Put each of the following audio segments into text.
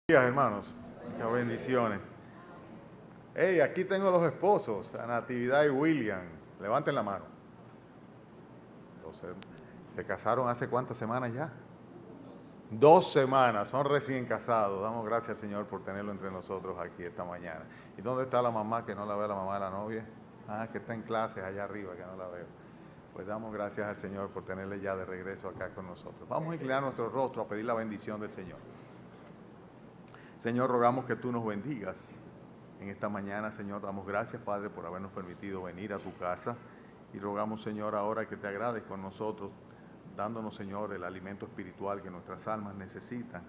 Días, hermanos, muchas bendiciones. Hey, aquí tengo los esposos, a Natividad y William. Levanten la mano. Entonces, ¿se casaron hace cuántas semanas ya? 2 semanas, son recién casados. Damos gracias al Señor por tenerlo entre nosotros aquí esta mañana. ¿Y dónde está la mamá, que no la ve la mamá de la novia? Ah, que está en clases allá arriba, que no la veo. Pues damos gracias al Señor por tenerle ya de regreso acá con nosotros. Vamos a inclinar nuestro rostro a pedir la bendición del Señor. Señor, rogamos que tú nos bendigas en esta mañana. Señor, damos gracias, Padre, por habernos permitido venir a tu casa. Y rogamos, Señor, ahora que te agrades con nosotros, dándonos, Señor, el alimento espiritual que nuestras almas necesitan,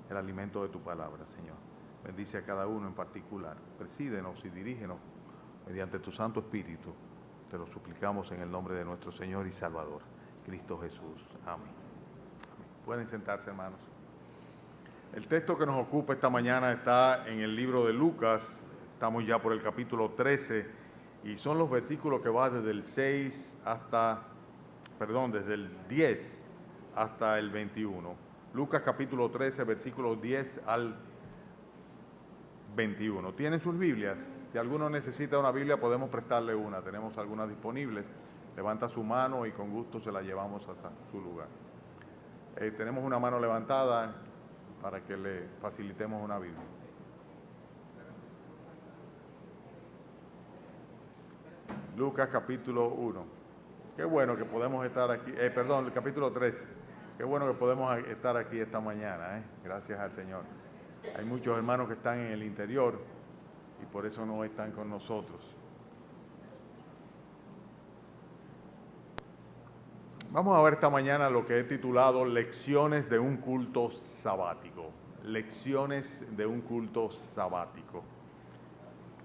el alimento de tu palabra, Señor. Bendice a cada uno en particular. Presídenos y dirígenos mediante tu Santo Espíritu. Te lo suplicamos en el nombre de nuestro Señor y Salvador, Cristo Jesús. Amén. Pueden sentarse, hermanos. El texto que nos ocupa esta mañana está en el libro de Lucas. Estamos ya por el capítulo 13 y son los versículos que van desde el 6 hasta, desde el 10 hasta el 21. Lucas capítulo 13, versículos 10 al 21. ¿Tienen sus Biblias? Si alguno necesita una Biblia, podemos prestarle una. Tenemos algunas disponibles. Levanta su mano y con gusto se la llevamos hasta su lugar. Tenemos una mano levantada para que le facilitemos una Biblia. Lucas capítulo 1. Qué bueno que podemos estar aquí, el capítulo 13. Qué bueno que podemos estar aquí esta mañana, gracias al Señor. Hay muchos hermanos que están en el interior y por eso no están con nosotros. Vamos a ver esta mañana lo que he titulado Lecciones de un culto sabático. Lecciones de un culto sabático.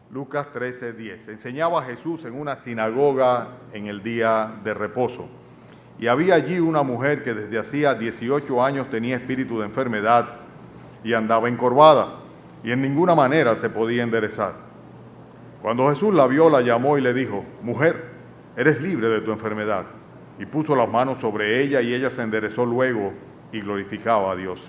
Lucas 13:10. Enseñaba Jesús en una sinagoga en el día de reposo. Y había allí una mujer que desde hacía 18 años tenía espíritu de enfermedad y andaba encorvada, y en ninguna manera se podía enderezar. Cuando Jesús la vio, la llamó y le dijo: Mujer, eres libre de tu enfermedad. Y puso las manos sobre ella y ella se enderezó luego y glorificaba a Dios.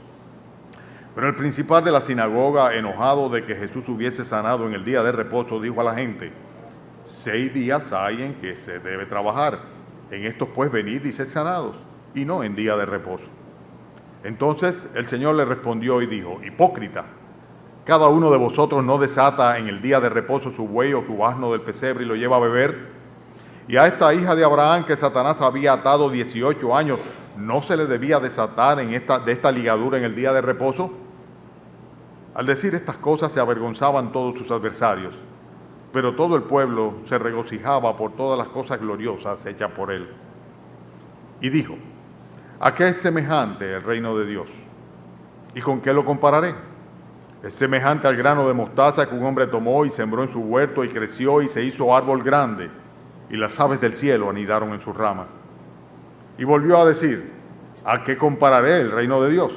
Pero el principal de la sinagoga, enojado de que Jesús hubiese sanado en el día de reposo, dijo a la gente: 6 días hay en que se debe trabajar. En estos pues venid y sed sanados, y no en día de reposo. Entonces el Señor le respondió y dijo: Hipócrita, cada uno de vosotros no desata en el día de reposo su buey o su asno del pesebre y lo lleva a beber. Y a esta hija de Abraham que Satanás había atado 18 años, ¿no se le debía desatar de esta ligadura en el día de reposo? Al decir estas cosas se avergonzaban todos sus adversarios, pero todo el pueblo se regocijaba por todas las cosas gloriosas hechas por él. Y dijo: ¿a qué es semejante el reino de Dios? ¿Y con qué lo compararé? Es semejante al grano de mostaza que un hombre tomó y sembró en su huerto y creció y se hizo árbol grande, y las aves del cielo anidaron en sus ramas. Y volvió a decir: ¿a qué compararé el reino de Dios?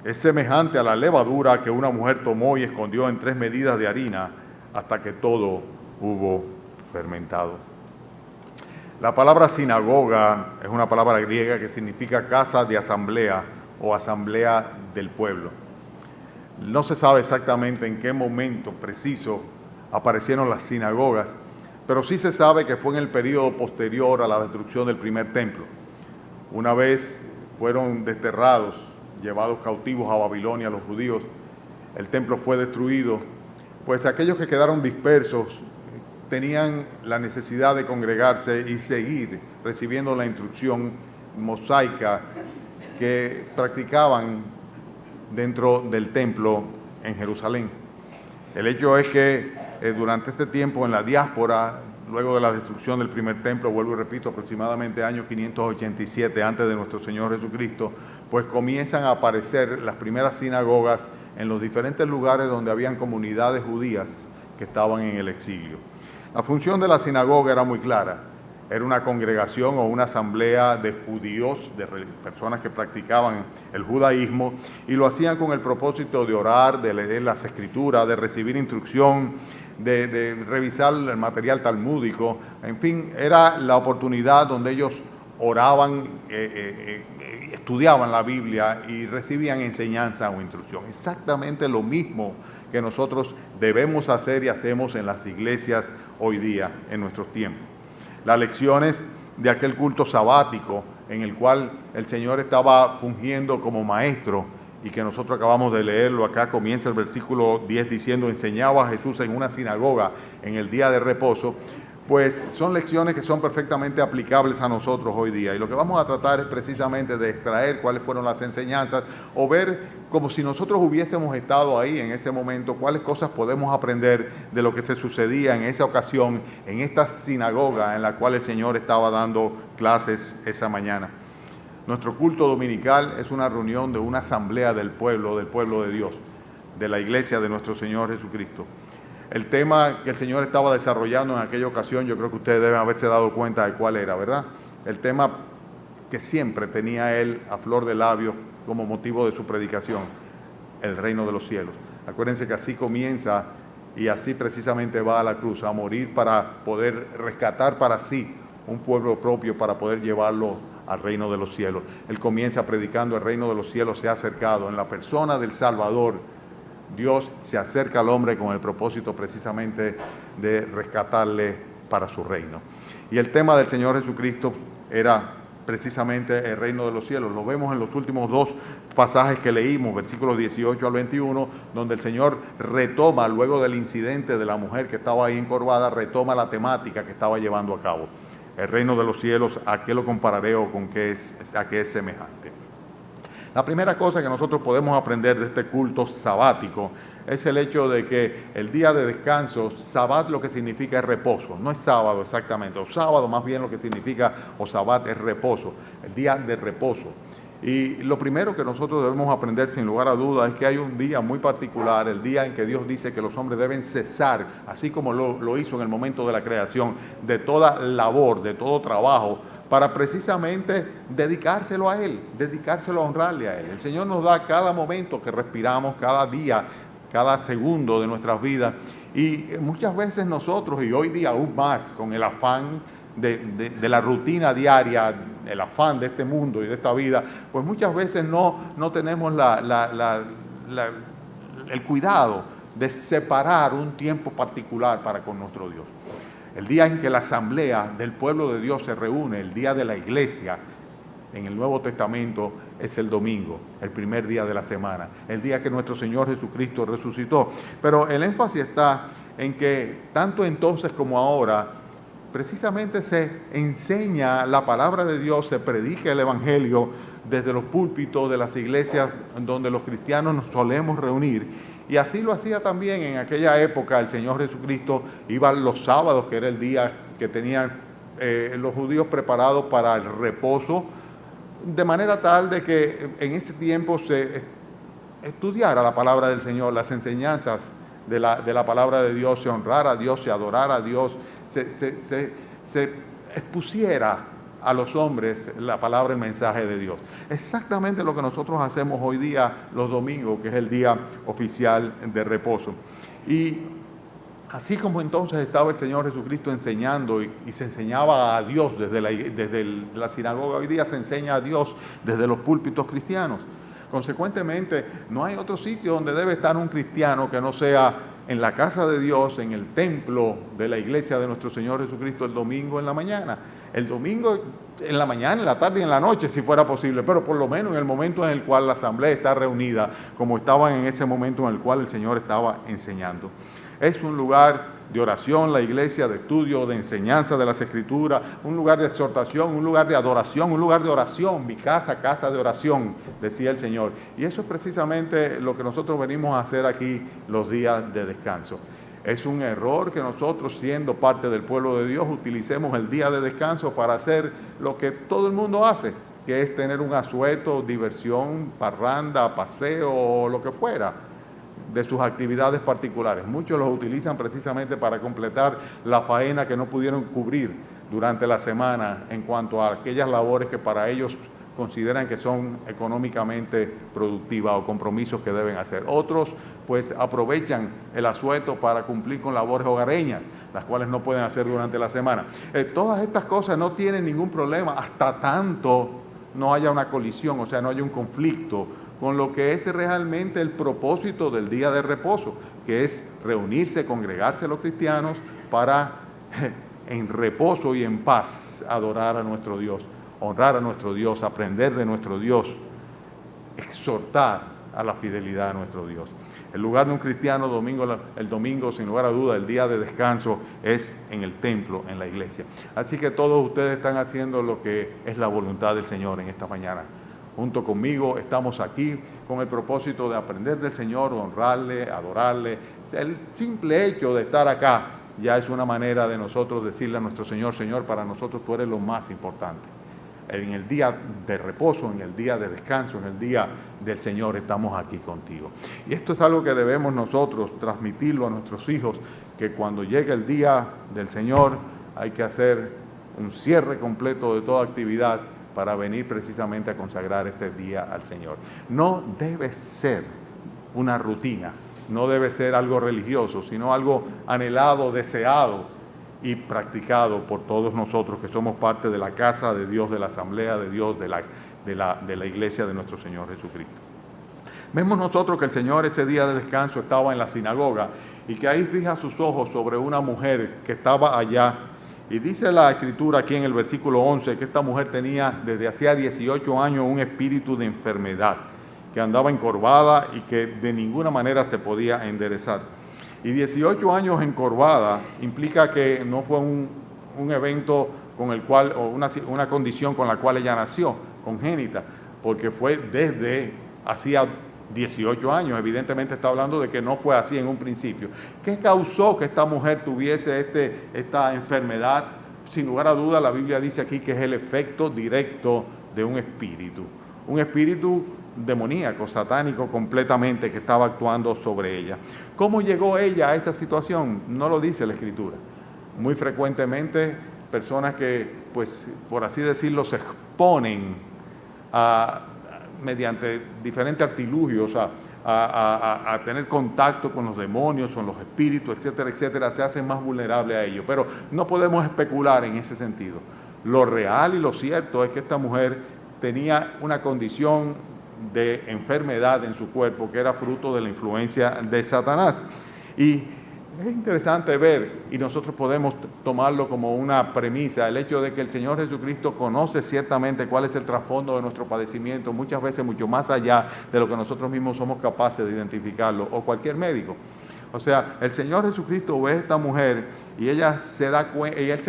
Es semejante a la levadura que una mujer tomó y escondió en 3 medidas de harina hasta que todo hubo fermentado. La palabra sinagoga es una palabra griega que significa casa de asamblea o asamblea del pueblo. No se sabe exactamente en qué momento preciso aparecieron las sinagogas, pero sí se sabe que fue en el período posterior a la destrucción del primer templo. Una vez fueron desterrados, llevados cautivos a Babilonia los judíos, el templo fue destruido, pues aquellos que quedaron dispersos tenían la necesidad de congregarse y seguir recibiendo la instrucción mosaica que practicaban dentro del templo en Jerusalén. El hecho es que durante este tiempo en la diáspora, luego de la destrucción del primer templo, vuelvo y repito, aproximadamente año 587 antes de nuestro Señor Jesucristo, pues comienzan a aparecer las primeras sinagogas en los diferentes lugares donde habían comunidades judías que estaban en el exilio. La función de la sinagoga era muy clara. Era una congregación o una asamblea de judíos, de personas que practicaban el judaísmo, y lo hacían con el propósito de orar, de leer las escrituras, de recibir instrucción, de revisar el material talmúdico. En fin, era la oportunidad donde ellos oraban, estudiaban la Biblia y recibían enseñanza o instrucción. Exactamente lo mismo que nosotros debemos hacer y hacemos en las iglesias hoy día, en nuestros tiempos. Las lecciones de aquel culto sabático en el cual el Señor estaba fungiendo como maestro y que nosotros acabamos de leerlo, acá comienza el versículo 10 diciendo, enseñaba a Jesús en una sinagoga en el día de reposo, pues son lecciones que son perfectamente aplicables a nosotros hoy día. Y lo que vamos a tratar es precisamente de extraer cuáles fueron las enseñanzas o ver como si nosotros hubiésemos estado ahí en ese momento, cuáles cosas podemos aprender de lo que se sucedía en esa ocasión, en esta sinagoga en la cual el Señor estaba dando clases esa mañana. Nuestro culto dominical es una reunión de una asamblea del pueblo de Dios, de la iglesia de nuestro Señor Jesucristo. El tema que el Señor estaba desarrollando en aquella ocasión, yo creo que ustedes deben haberse dado cuenta de cuál era, ¿verdad? El tema que siempre tenía él a flor de labios como motivo de su predicación, el reino de los cielos. Acuérdense que así comienza y así precisamente va a la cruz, a morir para poder rescatar para sí un pueblo propio, para poder llevarlo al reino de los cielos. Él comienza predicando el reino de los cielos se ha acercado en la persona del Salvador. Dios se acerca al hombre con el propósito precisamente de rescatarle para su reino. Y el tema del Señor Jesucristo era precisamente el reino de los cielos. Lo vemos en los últimos dos pasajes que leímos, versículos 18 al 21, donde el Señor retoma, luego del incidente de la mujer que estaba ahí encorvada, retoma la temática que estaba llevando a cabo. El reino de los cielos, ¿a qué lo compararé o a qué es semejante? La primera cosa que nosotros podemos aprender de este culto sabático es el hecho de que el día de descanso, sabat lo que significa es reposo, no es sábado exactamente, o sábado más bien lo que significa, o sabat es reposo, el día de reposo. Y lo primero que nosotros debemos aprender sin lugar a dudas es que hay un día muy particular, el día en que Dios dice que los hombres deben cesar, así como lo hizo en el momento de la creación, de toda labor, de todo trabajo, para precisamente dedicárselo a Él, dedicárselo a honrarle a Él. El Señor nos da cada momento que respiramos, cada día, cada segundo de nuestras vidas. Y muchas veces nosotros, y hoy día aún más, con el afán de la rutina diaria, el afán de este mundo y de esta vida, pues muchas veces no tenemos el cuidado de separar un tiempo particular para con nuestro Dios. El día en que la asamblea del pueblo de Dios se reúne, el día de la iglesia, en el Nuevo Testamento es el domingo, el primer día de la semana, el día que nuestro Señor Jesucristo resucitó. Pero el énfasis está en que tanto entonces como ahora, precisamente se enseña la palabra de Dios, se predica el Evangelio desde los púlpitos de las iglesias donde los cristianos nos solemos reunir. Y así lo hacía también en aquella época el Señor Jesucristo, iba los sábados, que era el día que tenían los judíos preparados para el reposo, de manera tal de que en ese tiempo se estudiara la palabra del Señor, las enseñanzas de la palabra de Dios, se honrara a Dios, se adorara a Dios, se expusiera a los hombres la palabra, el mensaje de Dios. Exactamente lo que nosotros hacemos hoy día los domingos, que es el día oficial de reposo. Y así como entonces estaba el Señor Jesucristo enseñando y se enseñaba a Dios desde la sinagoga, hoy día se enseña a Dios desde los púlpitos cristianos. Consecuentemente, no hay otro sitio donde debe estar un cristiano que no sea en la casa de Dios, en el templo de la iglesia de nuestro Señor Jesucristo el domingo en la mañana. El domingo en la mañana, en la tarde y en la noche, si fuera posible, pero por lo menos en el momento en el cual la asamblea está reunida, como estaban en ese momento en el cual el Señor estaba enseñando. Es un lugar de oración, la iglesia, de estudio, de enseñanza de las Escrituras, un lugar de exhortación, un lugar de adoración, un lugar de oración. Mi casa, casa de oración, decía el Señor. Y eso es precisamente lo que nosotros venimos a hacer aquí los días de descanso. Es un error que nosotros, siendo parte del pueblo de Dios, utilicemos el día de descanso para hacer lo que todo el mundo hace, que es tener un asueto, diversión, parranda, paseo o lo que fuera de sus actividades particulares. Muchos los utilizan precisamente para completar la faena que no pudieron cubrir durante la semana en cuanto a aquellas labores que para ellos consideran que son económicamente productivas o compromisos que deben hacer. Otros pues aprovechan el asueto para cumplir con labores hogareñas. las cuales no pueden hacer durante la semana. Todas estas cosas no tienen ningún problema hasta tanto no haya una colisión, o sea, no haya un conflicto con lo que es realmente el propósito del día de reposo, que es reunirse, congregarse los cristianos para en reposo y en paz adorar a nuestro Dios, honrar a nuestro Dios, aprender de nuestro Dios, exhortar a la fidelidad a nuestro Dios. El lugar de un cristiano el domingo, sin lugar a duda, el día de descanso es en el templo, en la iglesia. Así que todos ustedes están haciendo lo que es la voluntad del Señor en esta mañana. Junto conmigo estamos aquí con el propósito de aprender del Señor, honrarle, adorarle. El simple hecho de estar acá ya es una manera de nosotros decirle a nuestro Señor, Señor, para nosotros tú eres lo más importante. En el día de reposo, en el día de descanso, en el día del Señor, estamos aquí contigo. Y esto es algo que debemos nosotros transmitirlo a nuestros hijos, que cuando llegue el día del Señor hay que hacer un cierre completo de toda actividad para venir precisamente a consagrar este día al Señor. No debe ser una rutina, no debe ser algo religioso, sino algo anhelado, deseado y practicado por todos nosotros que somos parte de la casa de Dios, de la asamblea de Dios, de la iglesia de nuestro Señor Jesucristo. Vemos nosotros que el Señor ese día de descanso estaba en la sinagoga y que ahí fija sus ojos sobre una mujer que estaba allá. Y dice la Escritura aquí en el versículo 11 que esta mujer tenía desde hacía 18 años un espíritu de enfermedad, que andaba encorvada y que de ninguna manera se podía enderezar. Y 18 años encorvada implica que no fue un evento con el cual, o una condición con la cual ella nació, congénita, porque fue desde hacía 18 años. Evidentemente está hablando de que no fue así en un principio. ¿Qué causó que esta mujer tuviese esta enfermedad? Sin lugar a duda, la Biblia dice aquí que es el efecto directo de un espíritu demoníaco, satánico completamente, que estaba actuando sobre ella. ¿Cómo llegó ella a esa situación? No lo dice la Escritura. Muy frecuentemente personas que, pues, por así decirlo, se exponen mediante diferentes artilugios a tener contacto con los demonios, con los espíritus, etcétera, etcétera, se hacen más vulnerables a ello. Pero no podemos especular en ese sentido. Lo real y lo cierto es que esta mujer tenía una condición de enfermedad en su cuerpo que era fruto de la influencia de Satanás. Y es interesante ver, y nosotros podemos tomarlo como una premisa, el hecho de que el Señor Jesucristo conoce ciertamente cuál es el trasfondo de nuestro padecimiento, muchas veces mucho más allá de lo que nosotros mismos somos capaces de identificarlo, o cualquier médico. O sea, el Señor Jesucristo ve a esta mujer y él se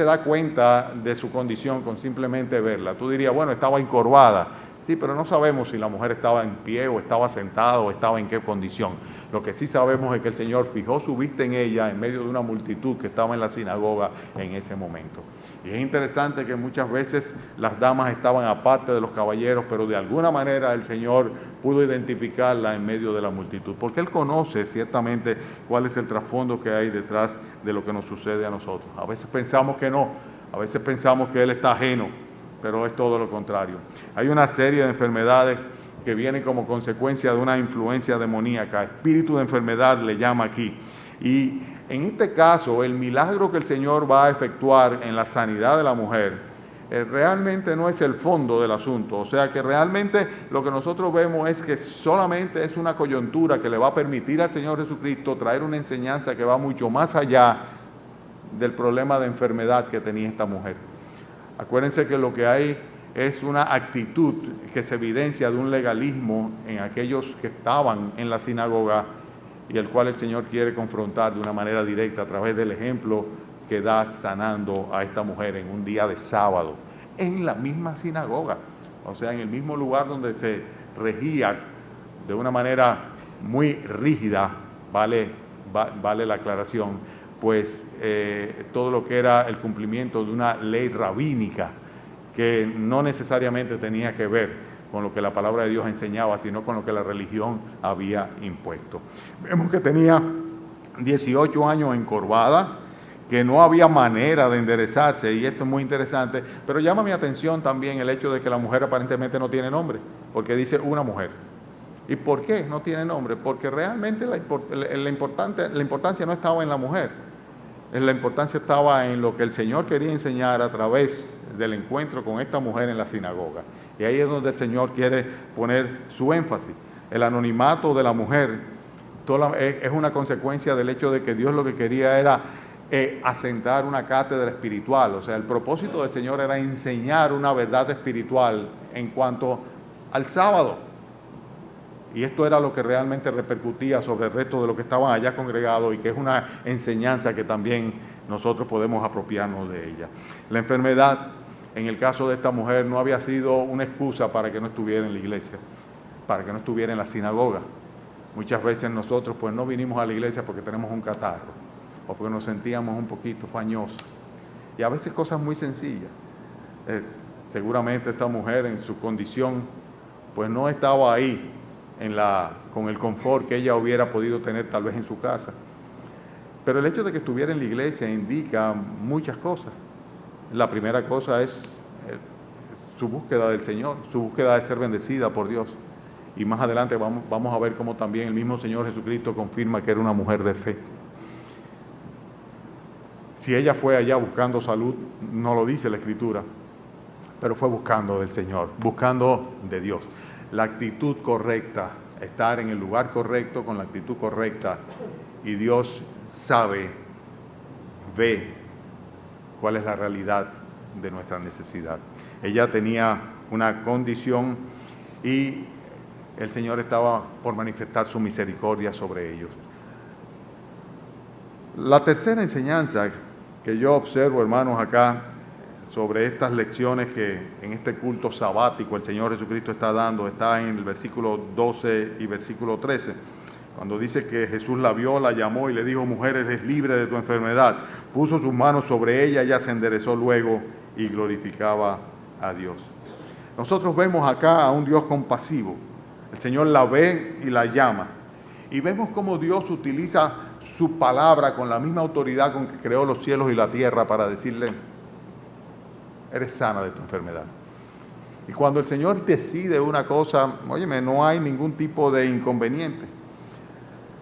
da cuenta de su condición con simplemente verla. Tú dirías, bueno, estaba encorvada. Sí, pero no sabemos si la mujer estaba en pie o estaba sentada o estaba en qué condición. Lo que sí sabemos es que el Señor fijó su vista en ella en medio de una multitud que estaba en la sinagoga en ese momento. Y es interesante que muchas veces las damas estaban aparte de los caballeros, pero de alguna manera el Señor pudo identificarla en medio de la multitud, porque Él conoce ciertamente cuál es el trasfondo que hay detrás de lo que nos sucede a nosotros. A veces pensamos que no, a veces pensamos que Él está ajeno, pero es todo lo contrario. Hay una serie de enfermedades que vienen como consecuencia de una influencia demoníaca. Espíritu de enfermedad le llama aquí. Y en este caso, el milagro que el Señor va a efectuar en la sanidad de la mujer realmente no es el fondo del asunto. O sea que realmente lo que nosotros vemos es que solamente es una coyuntura que le va a permitir al Señor Jesucristo traer una enseñanza que va mucho más allá del problema de enfermedad que tenía esta mujer. Acuérdense que lo que hay es una actitud que se evidencia de un legalismo en aquellos que estaban en la sinagoga y el cual el Señor quiere confrontar de una manera directa a través del ejemplo que da sanando a esta mujer en un día de sábado, en la misma sinagoga, o sea, en el mismo lugar donde se regía de una manera muy rígida, vale la aclaración, pues todo lo que era el cumplimiento de una ley rabínica que no necesariamente tenía que ver con lo que la palabra de Dios enseñaba, sino con lo que la religión había impuesto. Vemos que tenía 18 años encorvada, que no había manera de enderezarse, y esto es muy interesante, pero llama mi atención también el hecho de que la mujer aparentemente no tiene nombre, porque dice una mujer. ¿Y por qué no tiene nombre? Porque realmente la importancia no estaba en la mujer. La importancia estaba en lo que el Señor quería enseñar a través del encuentro con esta mujer en la sinagoga. Y ahí es donde el Señor quiere poner su énfasis. El anonimato de la mujer es una consecuencia del hecho de que Dios lo que quería era asentar una cátedra espiritual. O sea, el propósito del Señor era enseñar una verdad espiritual en cuanto al sábado. Y esto era lo que realmente repercutía sobre el resto de los que estaban allá congregados y que es una enseñanza que también nosotros podemos apropiarnos de ella. La enfermedad, en el caso de esta mujer, no había sido una excusa para que no estuviera en la iglesia, para que no estuviera en la sinagoga. Muchas veces nosotros pues no vinimos a la iglesia porque tenemos un catarro o porque nos sentíamos un poquito fañosos. Y a veces cosas muy sencillas. Seguramente esta mujer en su condición pues no estaba ahí con el confort que ella hubiera podido tener tal vez en su casa. Pero el hecho de que estuviera en la iglesia indica muchas cosas. La primera cosa es su búsqueda del Señor, su búsqueda de ser bendecida por Dios. Y más adelante vamos a ver cómo también el mismo Señor Jesucristo confirma que era una mujer de fe. Si ella fue allá buscando salud, no lo dice la Escritura, pero fue buscando del Señor, buscando de Dios. La actitud correcta, estar en el lugar correcto con la actitud correcta, y Dios sabe, ve cuál es la realidad de nuestra necesidad. Ella tenía una condición y el Señor estaba por manifestar su misericordia sobre ellos. La tercera enseñanza que yo observo, hermanos, acá, sobre estas lecciones que en este culto sabático el Señor Jesucristo está dando, está en el versículo 12 y versículo 13, cuando dice que Jesús la vio, la llamó y le dijo: mujer, eres libre de tu enfermedad. Puso sus manos sobre ella, ella se enderezó luego y glorificaba a Dios. Nosotros vemos acá a un Dios compasivo. El Señor la ve y la llama. Y vemos cómo Dios utiliza su palabra con la misma autoridad con que creó los cielos y la tierra para decirle: eres sana de tu enfermedad. Y cuando el Señor decide una cosa, óyeme, no hay ningún tipo de inconveniente.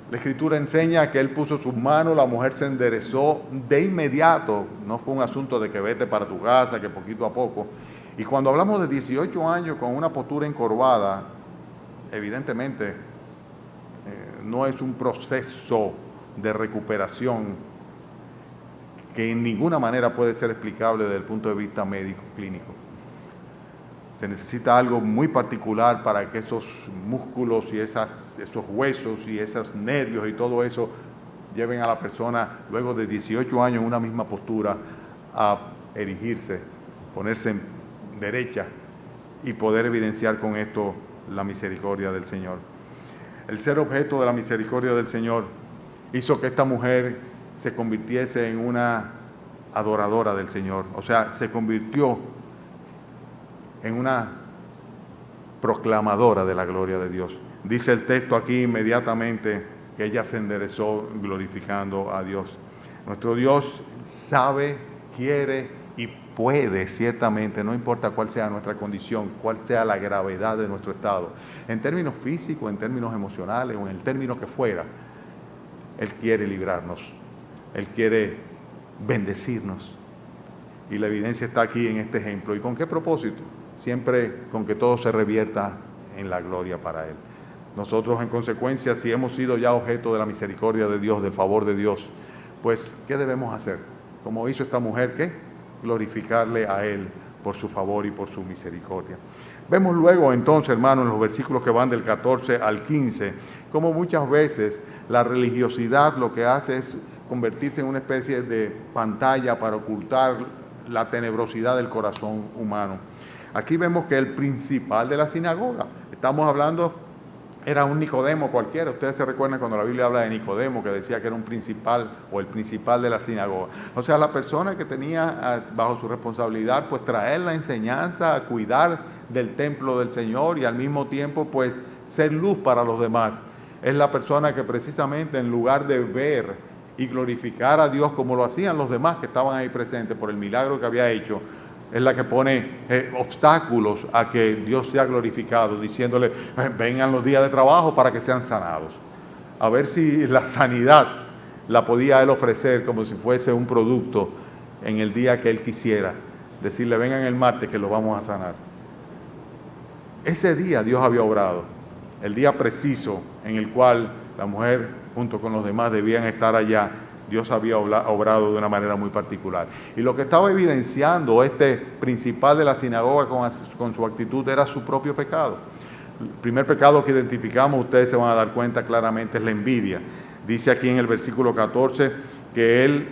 La Escritura enseña que Él puso sus manos, la mujer se enderezó de inmediato. No fue un asunto de que vete para tu casa, que poquito a poco. Y cuando hablamos de 18 años con una postura encorvada, evidentemente no es un proceso de recuperación que en ninguna manera puede ser explicable desde el punto de vista médico clínico. Se necesita algo muy particular para que esos músculos y esos huesos y esos nervios y todo eso lleven a la persona luego de 18 años en una misma postura a erigirse, ponerse derecha y poder evidenciar con esto la misericordia del Señor. El ser objeto de la misericordia del Señor hizo que esta mujer se convirtiese en una adoradora del Señor. O sea, se convirtió en una proclamadora de la gloria de Dios. Dice el texto aquí inmediatamente que ella se enderezó glorificando a Dios. Nuestro Dios sabe, quiere y puede ciertamente, no importa cuál sea nuestra condición, cuál sea la gravedad de nuestro estado, en términos físicos, en términos emocionales o en el término que fuera, Él quiere librarnos, Él quiere bendecirnos. Y la evidencia está aquí en este ejemplo. ¿Y con qué propósito? Siempre con que todo se revierta en la gloria para Él. Nosotros, en consecuencia, si hemos sido ya objeto de la misericordia de Dios, del favor de Dios, pues, ¿qué debemos hacer? Como hizo esta mujer, ¿qué? Glorificarle a Él por su favor y por su misericordia. Vemos luego, entonces, hermanos, en los versículos que van del 14 al 15, como muchas veces la religiosidad lo que hace es convertirse en una especie de pantalla para ocultar la tenebrosidad del corazón humano. Aquí vemos que el principal de la sinagoga, estamos hablando, era un Nicodemo cualquiera. Ustedes se recuerdan cuando la Biblia habla de Nicodemo, que decía que era un principal o el principal de la sinagoga. O sea, la persona que tenía bajo su responsabilidad, pues traer la enseñanza, cuidar del templo del Señor y al mismo tiempo, pues ser luz para los demás. Es la persona que precisamente en lugar de ver y glorificar a Dios como lo hacían los demás que estaban ahí presentes por el milagro que había hecho, es la que pone obstáculos a que Dios sea glorificado, diciéndole, vengan los días de trabajo para que sean sanados. A ver si la sanidad la podía él ofrecer como si fuese un producto en el día que él quisiera. Decirle, vengan el martes que lo vamos a sanar. Ese día Dios había obrado, el día preciso en el cual la mujer junto con los demás debían estar allá. Dios había obrado de una manera muy particular. Y lo que estaba evidenciando este principal de la sinagoga con su actitud era su propio pecado. El primer pecado que identificamos, ustedes se van a dar cuenta claramente, es la envidia. Dice aquí en el versículo 14 que él,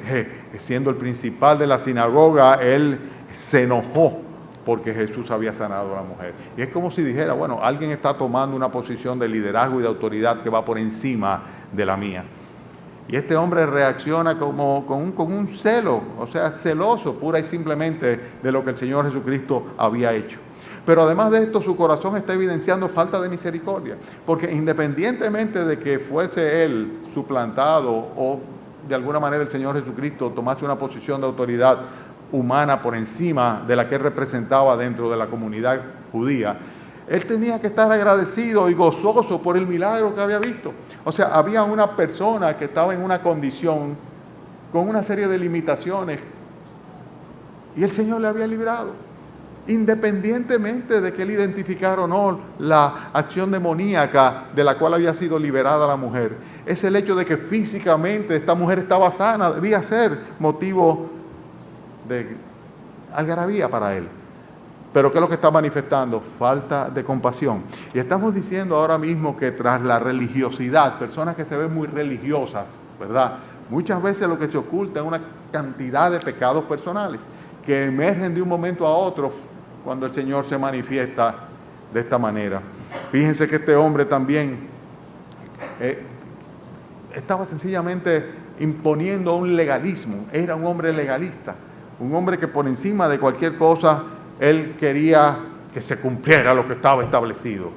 siendo el principal de la sinagoga, él se enojó porque Jesús había sanado a la mujer. Y es como si dijera, bueno, alguien está tomando una posición de liderazgo y de autoridad que va por encima de la mía. Y este hombre reacciona con un celo, o sea, celoso pura y simplemente de lo que el Señor Jesucristo había hecho. Pero además de esto, su corazón está evidenciando falta de misericordia, porque independientemente de que fuese él suplantado o de alguna manera el Señor Jesucristo tomase una posición de autoridad humana por encima de la que él representaba dentro de la comunidad judía, él tenía que estar agradecido y gozoso por el milagro que había visto. O sea, había una persona que estaba en una condición con una serie de limitaciones y el Señor le había librado. Independientemente de que él identificara o no la acción demoníaca de la cual había sido liberada la mujer, es el hecho de que físicamente esta mujer estaba sana, debía ser motivo de algarabía para él. Pero ¿qué es lo que está manifestando? Falta de compasión. Y estamos diciendo ahora mismo que tras la religiosidad, personas que se ven muy religiosas, ¿verdad? Muchas veces lo que se oculta es una cantidad de pecados personales que emergen de un momento a otro cuando el Señor se manifiesta de esta manera. Fíjense que este hombre también estaba sencillamente imponiendo un legalismo. Era un hombre legalista, un hombre que por encima de cualquier cosa él quería que se cumpliera lo que estaba establecido.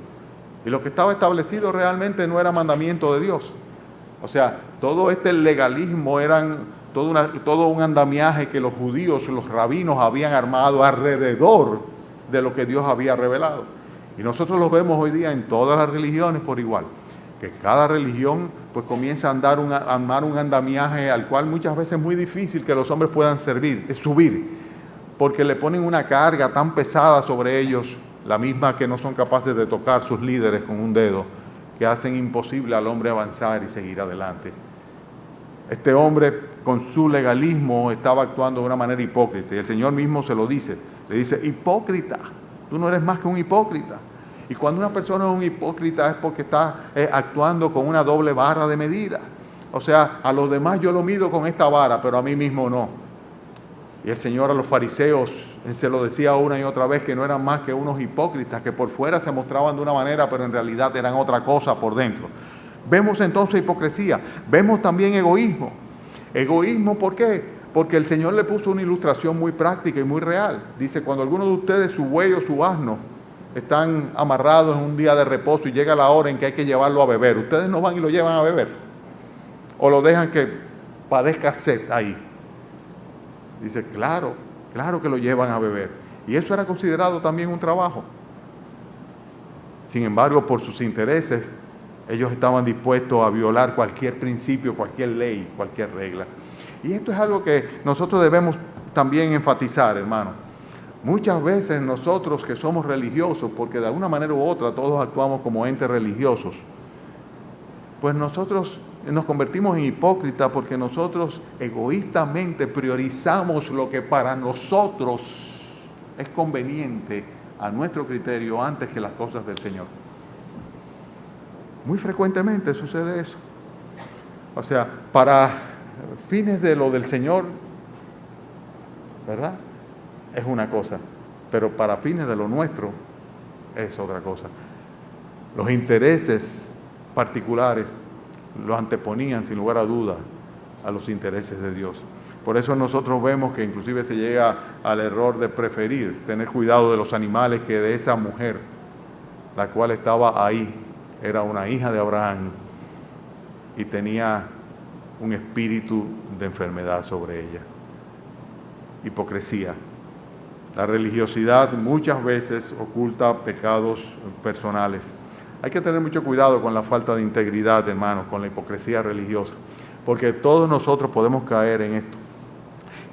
Y lo que estaba establecido realmente no era mandamiento de Dios. O sea, todo este legalismo eran todo un andamiaje que los judíos, los rabinos habían armado alrededor de lo que Dios había revelado. Y nosotros lo vemos hoy día en todas las religiones por igual. Que cada religión pues comienza a armar un andamiaje al cual muchas veces es muy difícil que los hombres puedan subir. Porque le ponen una carga tan pesada sobre ellos, la misma que no son capaces de tocar sus líderes con un dedo, que hacen imposible al hombre avanzar y seguir adelante. Este hombre, con su legalismo, estaba actuando de una manera hipócrita, y el Señor mismo se lo dice, le dice, hipócrita, tú no eres más que un hipócrita. Y cuando una persona es un hipócrita es porque está actuando con una doble vara de medida. O sea, a los demás yo lo mido con esta vara, pero a mí mismo no. Y el Señor a los fariseos se lo decía una y otra vez que no eran más que unos hipócritas, que por fuera se mostraban de una manera, pero en realidad eran otra cosa por dentro. Vemos entonces hipocresía, vemos también egoísmo. ¿Egoísmo por qué? Porque el Señor le puso una ilustración muy práctica y muy real. Dice, cuando alguno de ustedes, su buey o su asno, están amarrados en un día de reposo y llega la hora en que hay que llevarlo a beber, ¿ustedes no van y lo llevan a beber? ¿O lo dejan que padezca sed ahí? Dice, claro que lo llevan a beber. Y eso era considerado también un trabajo. Sin embargo, por sus intereses, ellos estaban dispuestos a violar cualquier principio, cualquier ley, cualquier regla. Y esto es algo que nosotros debemos también enfatizar, hermano. Muchas veces nosotros que somos religiosos, porque de alguna manera u otra todos actuamos como entes religiosos, pues nosotros nos convertimos en hipócritas porque nosotros egoístamente priorizamos lo que para nosotros es conveniente a nuestro criterio antes que las cosas del Señor. Muy frecuentemente sucede eso. O sea, para fines de lo del Señor, ¿verdad? Es una cosa, pero para fines de lo nuestro es otra cosa. Los intereses particulares los anteponían sin lugar a dudas a los intereses de Dios. Por eso nosotros vemos que inclusive se llega al error de preferir tener cuidado de los animales que de esa mujer, la cual estaba ahí, era una hija de Abraham y tenía un espíritu de enfermedad sobre ella. Hipocresía. La religiosidad muchas veces oculta pecados personales. Hay que tener mucho cuidado con la falta de integridad, hermanos, con la hipocresía religiosa. porque todos nosotros podemos caer en esto.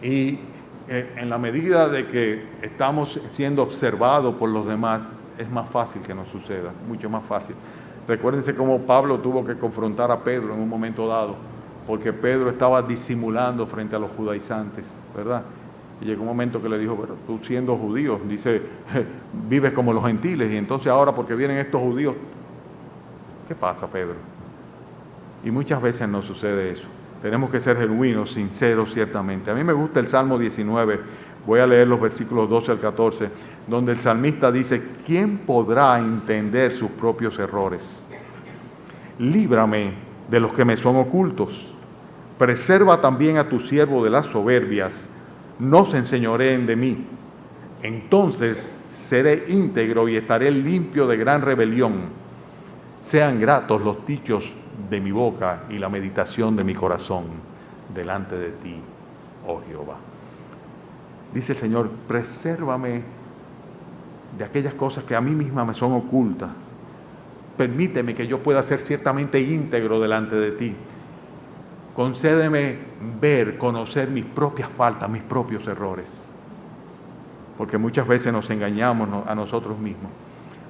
Y en la medida de que estamos siendo observados por los demás, es más fácil que nos suceda, mucho más fácil. Recuérdense cómo Pablo tuvo que confrontar a Pedro en un momento dado, porque Pedro estaba disimulando frente a los judaizantes, ¿verdad? Y llegó un momento que le dijo, pero tú siendo judío, dice, vives como los gentiles, y entonces ahora porque vienen estos judíos, ¿qué pasa, Pedro? Y muchas veces nos sucede eso. Tenemos que ser genuinos, sinceros, ciertamente. A mí me gusta el Salmo 19, voy a leer los versículos 12 al 14, donde el salmista dice, ¿quién podrá entender sus propios errores? Líbrame de los que me son ocultos. Preserva también a tu siervo de las soberbias, no se enseñoreen de mí. Entonces seré íntegro y estaré limpio de gran rebelión. Sean gratos los dichos de mi boca y la meditación de mi corazón delante de ti, oh Jehová. Dice el Señor, presérvame de aquellas cosas que a mí misma me son ocultas. Permíteme que yo pueda ser ciertamente íntegro delante de ti. Concédeme ver, conocer mis propias faltas, mis propios errores. Porque muchas veces nos engañamos a nosotros mismos.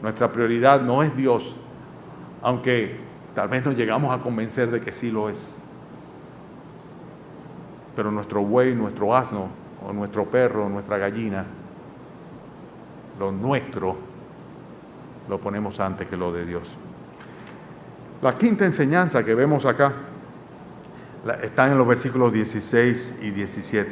Nuestra prioridad no es Dios, aunque tal vez nos llegamos a convencer de que sí lo es. Pero nuestro buey, nuestro asno, o nuestro perro, o nuestra gallina, lo nuestro, lo ponemos antes que lo de Dios. La quinta enseñanza que vemos acá está en los versículos 16 y 17.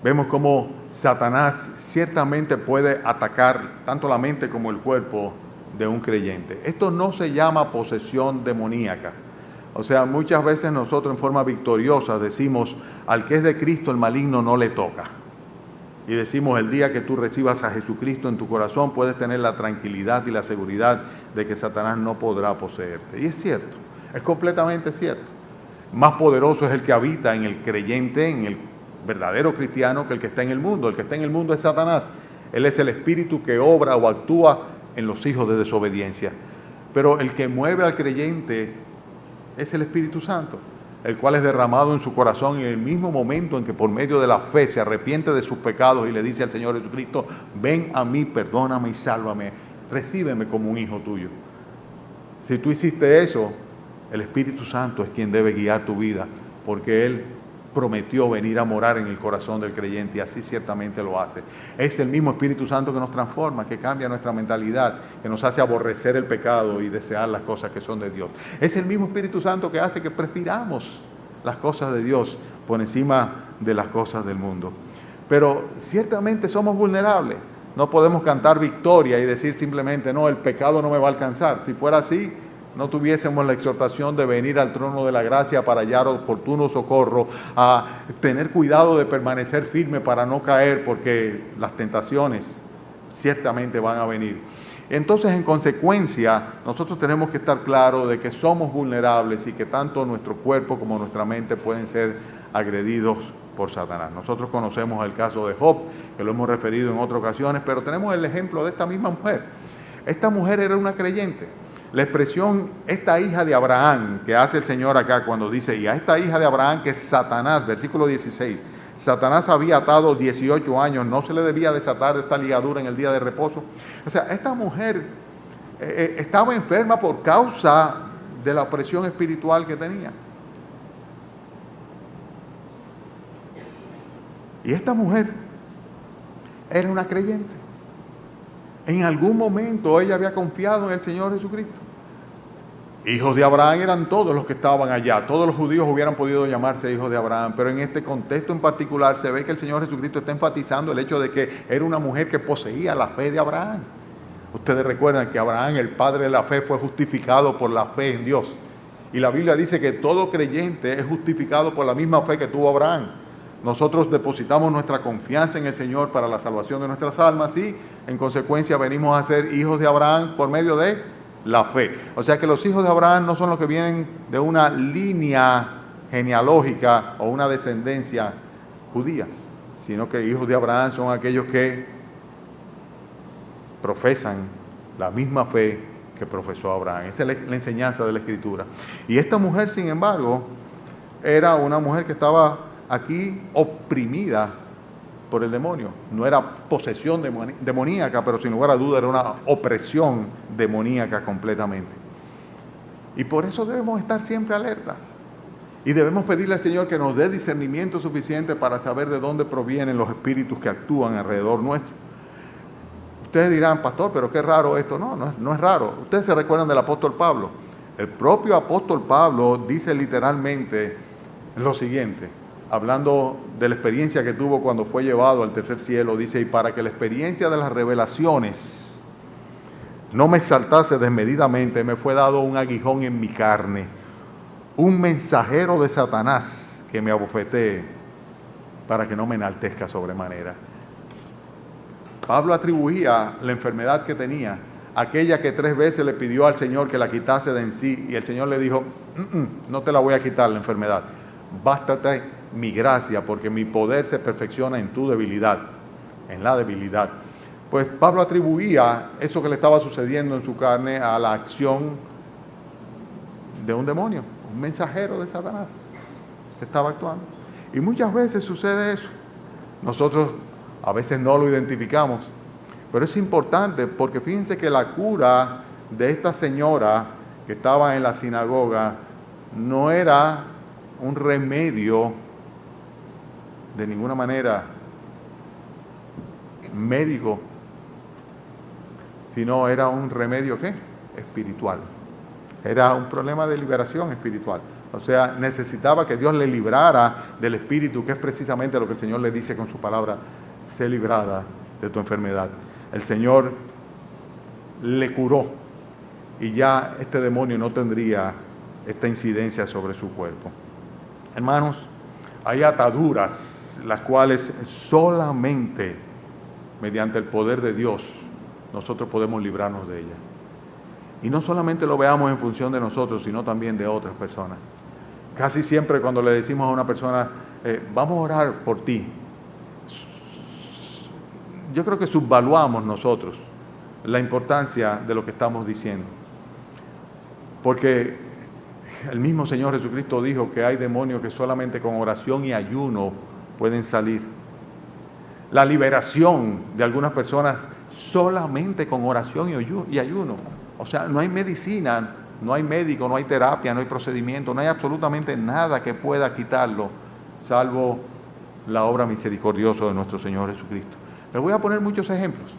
Vemos cómo Satanás ciertamente puede atacar tanto la mente como el cuerpo de un creyente. Esto no se llama posesión demoníaca. O sea, muchas veces nosotros en forma victoriosa decimos, al que es de Cristo el maligno no le toca. Y decimos, el día que tú recibas a Jesucristo en tu corazón, puedes tener la tranquilidad y la seguridad de que Satanás no podrá poseerte. Y es cierto, es completamente cierto. Más poderoso es el que habita en el creyente, en el verdadero cristiano, que el que está en el mundo. El que está en el mundo es Satanás. Él es el espíritu que obra o actúa en los hijos de desobediencia. Pero el que mueve al creyente es el Espíritu Santo, el cual es derramado en su corazón en el mismo momento en que por medio de la fe se arrepiente de sus pecados y le dice al Señor Jesucristo, ven a mí, perdóname y sálvame, recíbeme como un hijo tuyo. Si tú hiciste eso, el Espíritu Santo es quien debe guiar tu vida, porque Él prometió venir a morar en el corazón del creyente y así ciertamente lo hace. Es el mismo Espíritu Santo que nos transforma, que cambia nuestra mentalidad, que nos hace aborrecer el pecado y desear las cosas que son de Dios. Es el mismo Espíritu Santo que hace que prefiramos las cosas de Dios por encima de las cosas del mundo. Pero ciertamente somos vulnerables. No podemos cantar victoria y decir simplemente, no, el pecado no me va a alcanzar. Si fuera así, no tuviésemos la exhortación de venir al trono de la gracia para hallar oportuno socorro, a tener cuidado de permanecer firme para no caer, porque las tentaciones ciertamente van a venir. Entonces, en consecuencia, nosotros tenemos que estar claros de que somos vulnerables y que tanto nuestro cuerpo como nuestra mente pueden ser agredidos por Satanás. Nosotros conocemos el caso de Job, que lo hemos referido en otras ocasiones, pero tenemos el ejemplo de esta misma mujer. Esta mujer era una creyente. La expresión, esta hija de Abraham, que hace el Señor acá cuando dice, y a esta hija de Abraham que es Satanás, versículo 16, Satanás había atado 18 años, no se le debía desatar esta ligadura en el día de reposo. O sea, esta mujer estaba enferma por causa de la opresión espiritual que tenía. Y esta mujer era una creyente. En algún momento ella había confiado en el Señor Jesucristo. Hijos de Abraham eran todos los que estaban allá. Todos los judíos hubieran podido llamarse hijos de Abraham, pero en este contexto en particular se ve que el Señor Jesucristo está enfatizando el hecho de que era una mujer que poseía la fe de Abraham. Ustedes recuerdan que Abraham, el padre de la fe, fue justificado por la fe en Dios. Y la Biblia dice que todo creyente es justificado por la misma fe que tuvo Abraham. Nosotros depositamos nuestra confianza en el Señor para la salvación de nuestras almas y en consecuencia venimos a ser hijos de Abraham por medio de la fe. O sea que los hijos de Abraham no son los que vienen de una línea genealógica o una descendencia judía, sino que hijos de Abraham son aquellos que profesan la misma fe que profesó Abraham. Esa es la enseñanza de la Escritura. Y esta mujer, sin embargo, era una mujer que estaba aquí oprimida por el demonio. No era posesión demoníaca, pero sin lugar a duda era una opresión demoníaca completamente. Y por eso debemos estar siempre alertas. Y debemos pedirle al Señor que nos dé discernimiento suficiente para saber de dónde provienen los espíritus que actúan alrededor nuestro. Ustedes dirán, pastor, pero qué raro esto. No es raro. Ustedes se recuerdan del apóstol Pablo. El propio apóstol Pablo dice literalmente lo siguiente, hablando de la experiencia que tuvo cuando fue llevado al tercer cielo, dice, y para que la experiencia de las revelaciones no me exaltase desmedidamente, me fue dado un aguijón en mi carne, un mensajero de Satanás que me abofetee para que no me enaltezca sobremanera. Pablo atribuía la enfermedad que tenía, aquella que 3 veces le pidió al Señor que la quitase de en sí, y el Señor le dijo, no te la voy a quitar la enfermedad, bástate mi gracia, porque mi poder se perfecciona en tu debilidad, en la debilidad. Pues Pablo atribuía eso que le estaba sucediendo en su carne a la acción de un demonio, un mensajero de Satanás que estaba actuando. Y muchas veces sucede eso. Nosotros a veces no lo identificamos, pero es importante porque fíjense que la cura de esta señora que estaba en la sinagoga no era un remedio de ninguna manera médico, sino era un remedio ¿qué? Espiritual. Era un problema de liberación espiritual. O sea, necesitaba que Dios le librara del espíritu, que es precisamente lo que el Señor le dice con su palabra, sé librada de tu enfermedad. El Señor le curó y ya este demonio no tendría esta incidencia sobre su cuerpo. Hermanos, hay ataduras las cuales solamente mediante el poder de Dios nosotros podemos librarnos de ellas. Y no solamente lo veamos en función de nosotros, sino también de otras personas. Casi siempre cuando le decimos a una persona, vamos a orar por ti, yo creo que subvaluamos nosotros la importancia de lo que estamos diciendo. Porque el mismo Señor Jesucristo dijo que hay demonios que solamente con oración y ayuno pueden salir. La liberación de algunas personas solamente con oración y ayuno. O sea, no hay medicina, no hay médico, no hay terapia, no hay procedimiento, no hay absolutamente nada que pueda quitarlo, salvo la obra misericordiosa de nuestro Señor Jesucristo. Les voy a poner muchos ejemplos.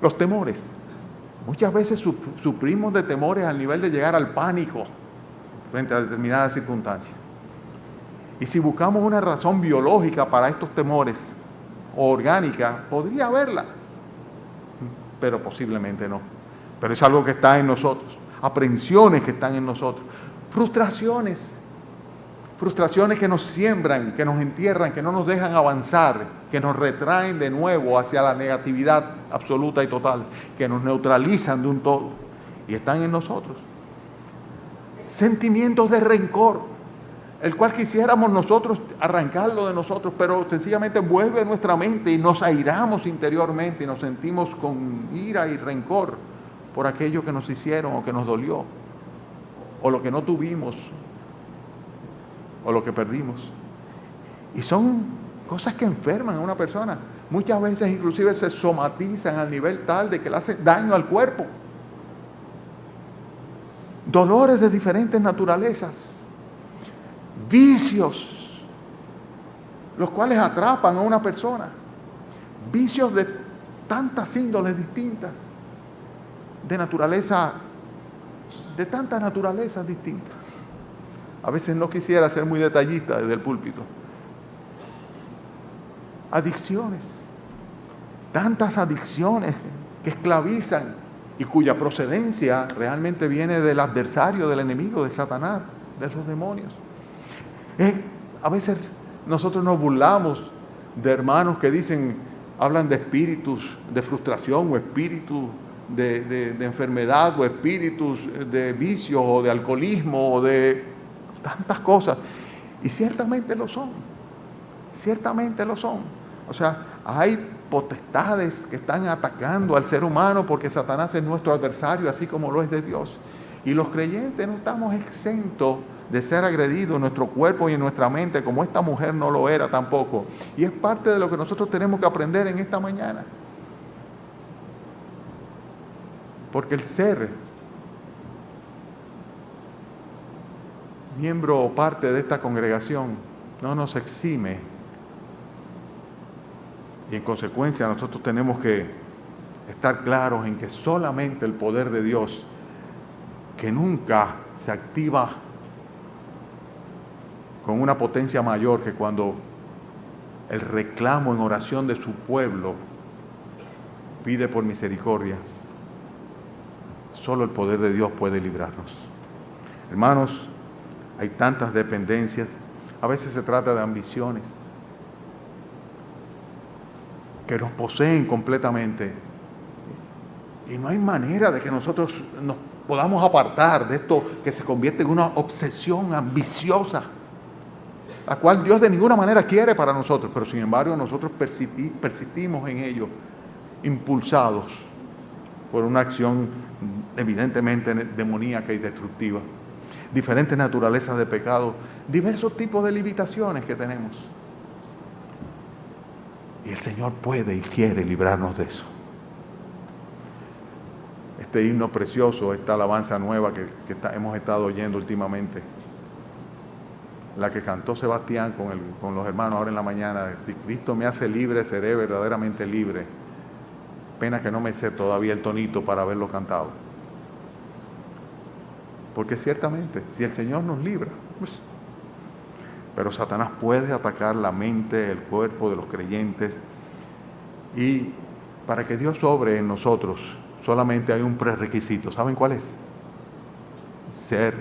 Los temores. Muchas veces sufrimos de temores al nivel de llegar al pánico frente a determinadas circunstancias. Y si buscamos una razón biológica para estos temores, o orgánica, podría haberla, pero posiblemente no. Pero es algo que está en nosotros. Aprensiones que están en nosotros. Frustraciones que nos siembran, que nos entierran, que no nos dejan avanzar, que nos retraen de nuevo hacia la negatividad absoluta y total, que nos neutralizan de un todo, y están en nosotros. Sentimientos de rencor, el cual quisiéramos nosotros arrancarlo de nosotros, pero sencillamente vuelve a nuestra mente y nos airamos interiormente y nos sentimos con ira y rencor por aquello que nos hicieron o que nos dolió, o lo que no tuvimos, o lo que perdimos. Y son cosas que enferman a una persona. Muchas veces inclusive se somatizan al nivel tal de que le hacen daño al cuerpo. Dolores de diferentes naturalezas. Vicios, los cuales atrapan a una persona. Vicios de tantas índoles distintas, de tantas naturalezas distintas. A veces no quisiera ser muy detallista desde el púlpito. Adicciones, tantas adicciones que esclavizan y cuya procedencia realmente viene del adversario, del enemigo, de Satanás, de los demonios. A veces nosotros nos burlamos de hermanos que hablan de espíritus de frustración o espíritus de enfermedad o espíritus de vicio o de alcoholismo o de tantas cosas. Y ciertamente lo son. Ciertamente lo son. O sea, hay potestades que están atacando al ser humano porque Satanás es nuestro adversario, así como lo es de Dios. Y los creyentes no estamos exentos de ser agredidos en nuestro cuerpo y en nuestra mente, como esta mujer no lo era tampoco. Y es parte de lo que nosotros tenemos que aprender en esta mañana. Porque el ser miembro o parte de esta congregación no nos exime. Y en consecuencia nosotros tenemos que estar claros en que solamente el poder de Dios, que nunca se activa con una potencia mayor que cuando el reclamo en oración de su pueblo pide por misericordia, solo el poder de Dios puede librarnos. Hermanos, hay tantas dependencias, a veces se trata de ambiciones que nos poseen completamente y no hay manera de que nosotros nos podamos apartar de esto que se convierte en una obsesión ambiciosa, la cual Dios de ninguna manera quiere para nosotros, pero sin embargo nosotros persistimos en ello, impulsados por una acción evidentemente demoníaca y destructiva, diferentes naturalezas de pecado, diversos tipos de limitaciones que tenemos. Y el Señor puede y quiere librarnos de eso. Este himno precioso, esta alabanza nueva que hemos estado oyendo últimamente, la que cantó Sebastián con los hermanos ahora en la mañana, si Cristo me hace libre, seré verdaderamente libre. Pena que no me sé todavía el tonito para haberlo cantado. Porque ciertamente, si el Señor nos libra, pues, pero Satanás puede atacar la mente, el cuerpo de los creyentes. Y para que Dios obre en nosotros, solamente hay un prerequisito. ¿Saben cuál es? Ser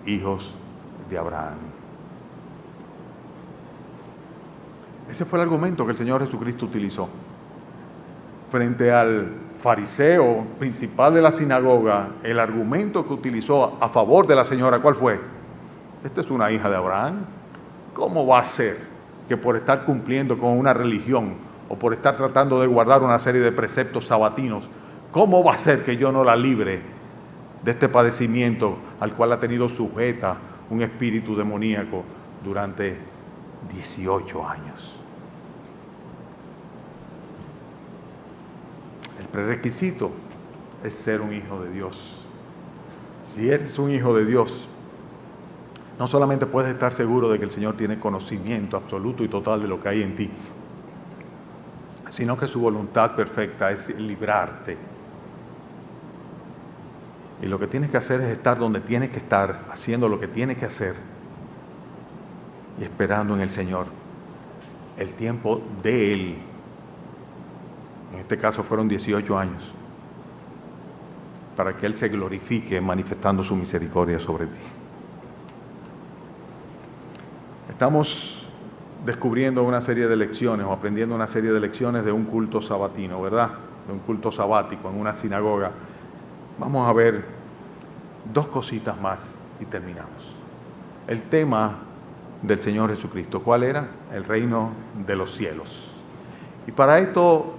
hijos de Abraham. Ese fue el argumento que el Señor Jesucristo utilizó. Frente al fariseo principal de la sinagoga, el argumento que utilizó a favor de la señora, ¿cuál fue? Esta es una hija de Abraham. ¿Cómo va a ser que por estar cumpliendo con una religión o por estar tratando de guardar una serie de preceptos sabatinos, cómo va a ser que yo no la libre de este padecimiento al cual ha tenido sujeta un espíritu demoníaco durante 18 años? El prerequisito es ser un hijo de Dios. Si eres un hijo de Dios, no solamente puedes estar seguro de que el Señor tiene conocimiento absoluto y total de lo que hay en ti, sino que su voluntad perfecta es librarte. Y lo que tienes que hacer es estar donde tienes que estar, haciendo lo que tienes que hacer y esperando en el Señor el tiempo de Él. En este caso fueron 18 años, para que Él se glorifique manifestando su misericordia sobre ti. Estamos descubriendo una serie de lecciones o aprendiendo una serie de lecciones de un culto sabatino, ¿verdad? De un culto sabático en una sinagoga. Vamos a ver dos cositas más y terminamos. El tema del Señor Jesucristo, ¿cuál era? El reino de los cielos. Y para esto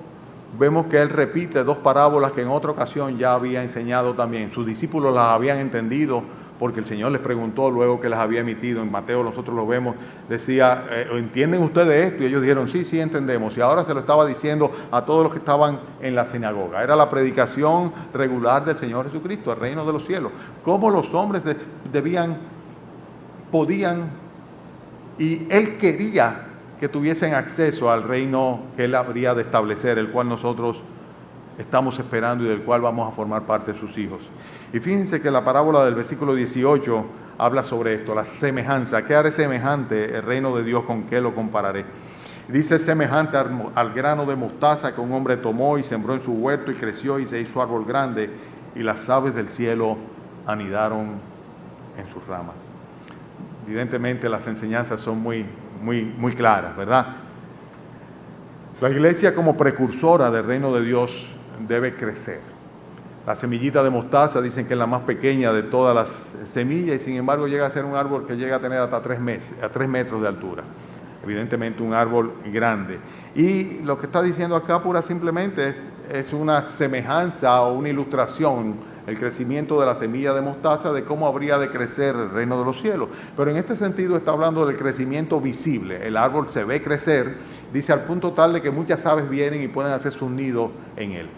vemos que Él repite dos parábolas que en otra ocasión ya había enseñado también. Sus discípulos las habían entendido porque el Señor les preguntó luego que las había emitido. En Mateo nosotros lo vemos, decía, ¿entienden ustedes esto? Y ellos dijeron, sí, entendemos. Y ahora se lo estaba diciendo a todos los que estaban en la sinagoga. Era la predicación regular del Señor Jesucristo, el reino de los cielos. Cómo los hombres podían, y Él quería que tuviesen acceso al reino que Él habría de establecer, el cual nosotros estamos esperando y del cual vamos a formar parte de sus hijos. Y fíjense que la parábola del versículo 18 habla sobre esto, la semejanza. ¿Qué haré semejante el reino de Dios? ¿Con qué lo compararé? Dice semejante al grano de mostaza que un hombre tomó y sembró en su huerto y creció y se hizo árbol grande y las aves del cielo anidaron en sus ramas. Evidentemente las enseñanzas son muy claras, ¿verdad? La iglesia como precursora del reino de Dios debe crecer. La semillita de mostaza dicen que es la más pequeña de todas las semillas y sin embargo llega a ser un árbol que llega a tener hasta 3 metros de altura. Evidentemente un árbol grande. Y lo que está diciendo acá pura simplemente es una semejanza o una ilustración el crecimiento de la semilla de mostaza, de cómo habría de crecer el reino de los cielos. Pero en este sentido está hablando del crecimiento visible. El árbol se ve crecer, dice, al punto tal de que muchas aves vienen y pueden hacer sus nidos en él.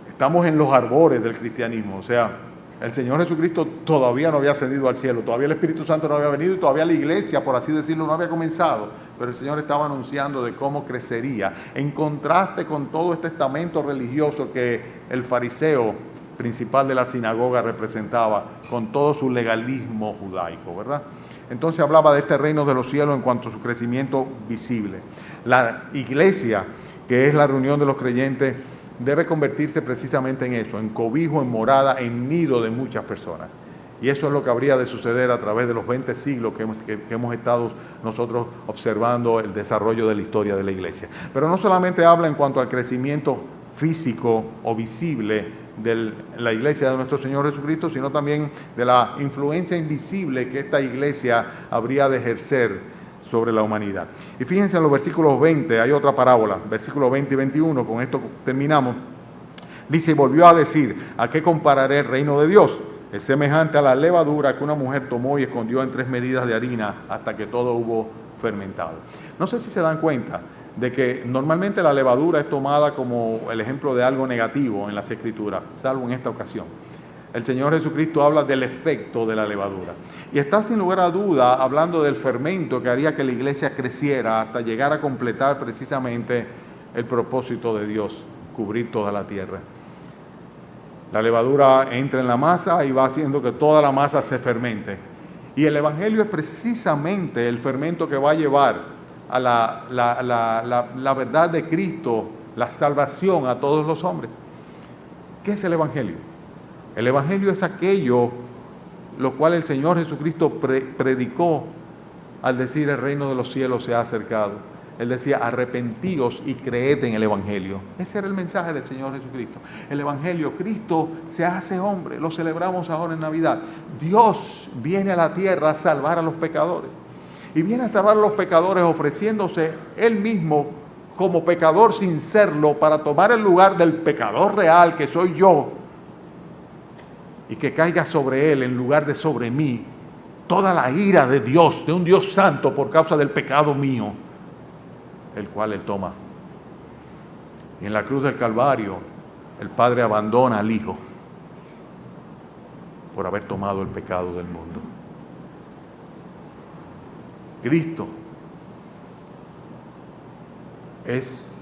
Estamos en los arbores del cristianismo, o sea, el Señor Jesucristo todavía no había ascendido al cielo, todavía el Espíritu Santo no había venido y todavía la iglesia, por así decirlo, no había comenzado, pero el Señor estaba anunciando de cómo crecería, en contraste con todo este estamento religioso que el fariseo principal de la sinagoga representaba, con todo su legalismo judaico, ¿verdad? Entonces hablaba de este reino de los cielos en cuanto a su crecimiento visible. La iglesia, que es la reunión de los creyentes, debe convertirse precisamente en eso, en cobijo, en morada, en nido de muchas personas. Y eso es lo que habría de suceder a través de los 20 siglos que hemos estado nosotros observando el desarrollo de la historia de la iglesia. Pero no solamente habla en cuanto al crecimiento físico o visible de la iglesia de nuestro Señor Jesucristo, sino también de la influencia invisible que esta iglesia habría de ejercer sobre la humanidad. Y fíjense en los versículos 20, hay otra parábola, versículos 20 y 21, con esto terminamos. Dice, y volvió a decir, ¿a qué compararé el reino de Dios? Es semejante a la levadura que una mujer tomó y escondió en 3 medidas de harina hasta que todo hubo fermentado. No sé si se dan cuenta de que normalmente la levadura es tomada como el ejemplo de algo negativo en las Escrituras, salvo en esta ocasión. El Señor Jesucristo habla del efecto de la levadura. Y está sin lugar a duda hablando del fermento que haría que la iglesia creciera hasta llegar a completar precisamente el propósito de Dios, cubrir toda la tierra. La levadura entra en la masa y va haciendo que toda la masa se fermente. Y el Evangelio es precisamente el fermento que va a llevar a la verdad de Cristo, la salvación a todos los hombres. ¿Qué es el Evangelio? El Evangelio es aquello lo cual el Señor Jesucristo predicó al decir el reino de los cielos se ha acercado. Él decía, arrepentíos y creed en el Evangelio. Ese era el mensaje del Señor Jesucristo. El Evangelio, Cristo se hace hombre, lo celebramos ahora en Navidad. Dios viene a la tierra a salvar a los pecadores. Y viene a salvar a los pecadores ofreciéndose Él mismo como pecador sin serlo para tomar el lugar del pecador real que soy yo. Y que caiga sobre Él en lugar de sobre mí toda la ira de Dios, de un Dios santo por causa del pecado mío, el cual Él toma. Y en la cruz del Calvario, el Padre abandona al Hijo por haber tomado el pecado del mundo. Cristo es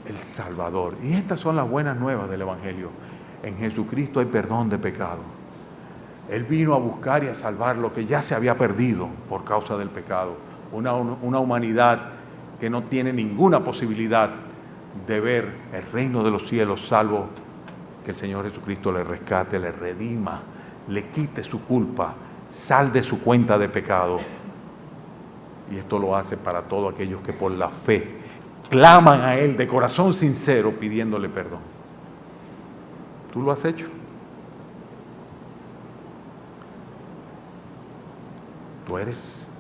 el Salvador. Y estas son las buenas nuevas del Evangelio. En Jesucristo hay perdón de pecado. Él vino a buscar y a salvar lo que ya se había perdido por causa del pecado. Una humanidad que no tiene ninguna posibilidad de ver el reino de los cielos, salvo que el Señor Jesucristo le rescate, le redima, le quite su culpa, salde su cuenta de pecado. Y esto lo hace para todos aquellos que por la fe claman a Él de corazón sincero pidiéndole perdón. ¿Tú lo has hecho? ¿Tú eres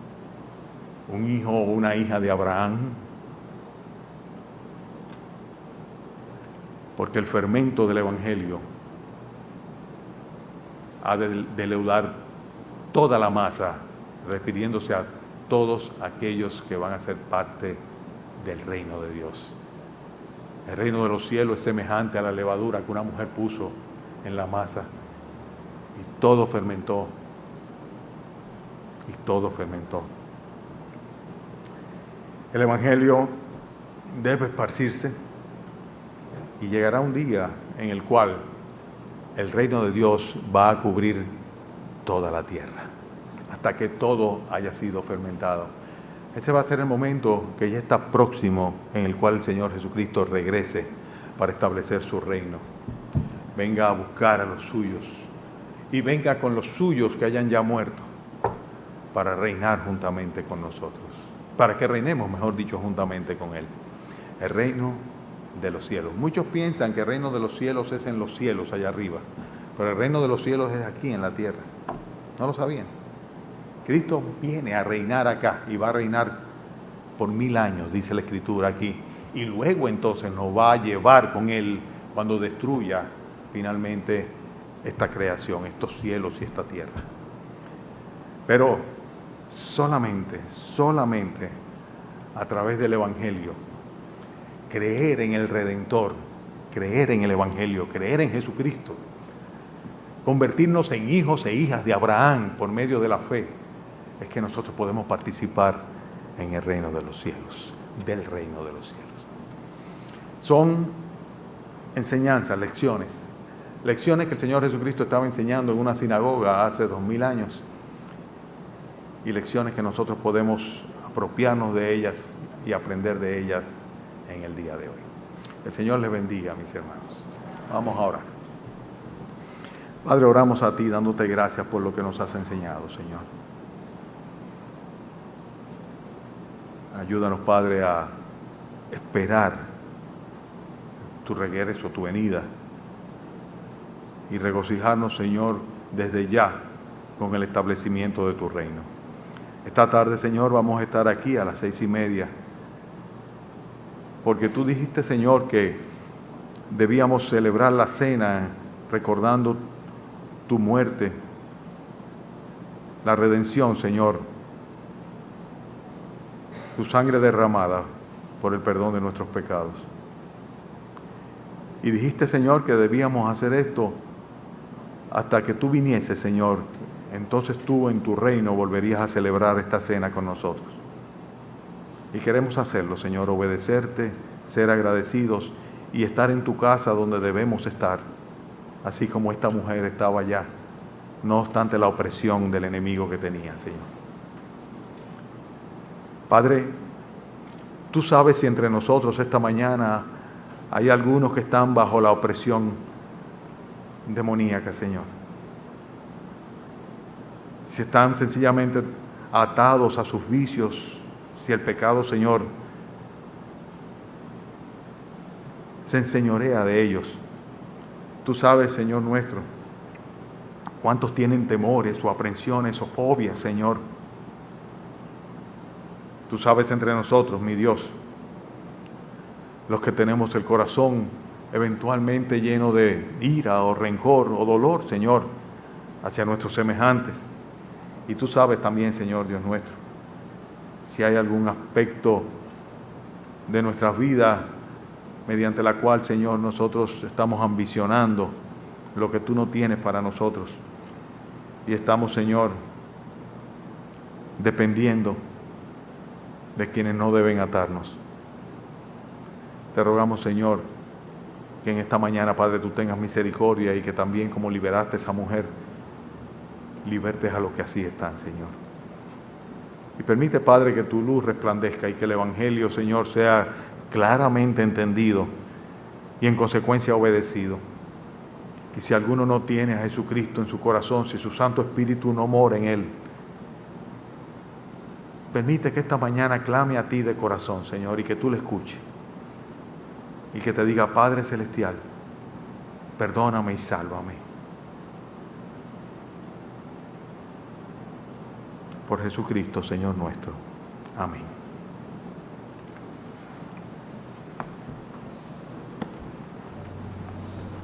un hijo o una hija de Abraham? Porque el fermento del Evangelio ha de leudar toda la masa, refiriéndose a todos aquellos que van a ser parte del reino de Dios. El reino de los cielos es semejante a la levadura que una mujer puso en la masa y todo fermentó. Y todo fermentó. El Evangelio debe esparcirse y llegará un día en el cual el reino de Dios va a cubrir toda la tierra hasta que todo haya sido fermentado. Ese va a ser el momento que ya está próximo en el cual el Señor Jesucristo regrese para establecer su reino. Venga a buscar a los suyos y venga con los suyos que hayan ya muerto para reinar juntamente con nosotros. Para que reinemos, mejor dicho, juntamente con Él. El reino de los cielos. Muchos piensan que el reino de los cielos es en los cielos allá arriba, pero el reino de los cielos es aquí en la tierra. ¿No lo sabían? Cristo viene a reinar acá y va a reinar por 1000 años, dice la Escritura aquí. Y luego entonces nos va a llevar con Él cuando destruya finalmente esta creación, estos cielos y esta tierra. Pero solamente a través del Evangelio, creer en el Redentor, creer en el Evangelio, creer en Jesucristo, convertirnos en hijos e hijas de Abraham por medio de la fe, es que nosotros podemos participar en el reino de los cielos, del reino de los cielos. Son enseñanzas, lecciones que el Señor Jesucristo estaba enseñando en una sinagoga hace 2000 años, y lecciones que nosotros podemos apropiarnos de ellas y aprender de ellas en el día de hoy. El Señor les bendiga, mis hermanos. Vamos a orar. Padre, oramos a ti dándote gracias por lo que nos has enseñado, Señor. Ayúdanos, Padre, a esperar tu regreso, tu venida, y regocijarnos, Señor, desde ya con el establecimiento de tu reino. Esta tarde, Señor, vamos a estar aquí a las 6:30, porque tú dijiste, Señor, que debíamos celebrar la cena recordando tu muerte, la redención, Señor, tu sangre derramada por el perdón de nuestros pecados. Y dijiste, Señor, que debíamos hacer esto hasta que tú vinieses, Señor. Entonces tú en tu reino volverías a celebrar esta cena con nosotros. Y queremos hacerlo, Señor, obedecerte, ser agradecidos y estar en tu casa donde debemos estar, así como esta mujer estaba allá, no obstante la opresión del enemigo que tenía, Señor. Padre, tú sabes si entre nosotros esta mañana hay algunos que están bajo la opresión demoníaca, Señor. Si están sencillamente atados a sus vicios, si el pecado, Señor, se enseñorea de ellos. Tú sabes, Señor nuestro, cuántos tienen temores o aprensiones o fobias, Señor. Tú sabes entre nosotros, mi Dios, los que tenemos el corazón eventualmente lleno de ira o rencor o dolor, Señor, hacia nuestros semejantes. Y tú sabes también, Señor Dios nuestro, si hay algún aspecto de nuestras vidas mediante la cual, Señor, nosotros estamos ambicionando lo que tú no tienes para nosotros. Y estamos, Señor, dependiendo de quienes no deben atarnos. Te rogamos, Señor, que en esta mañana, Padre, tú tengas misericordia y que también, como liberaste a esa mujer, libertes a los que así están, Señor. Y permite, Padre, que tu luz resplandezca y que el Evangelio, Señor, sea claramente entendido y en consecuencia obedecido. Y si alguno no tiene a Jesucristo en su corazón, si su Santo Espíritu no mora en él, permite que esta mañana clame a ti de corazón, Señor, y que tú le escuches. Y que te diga, Padre Celestial, perdóname y sálvame. Por Jesucristo, Señor nuestro. Amén.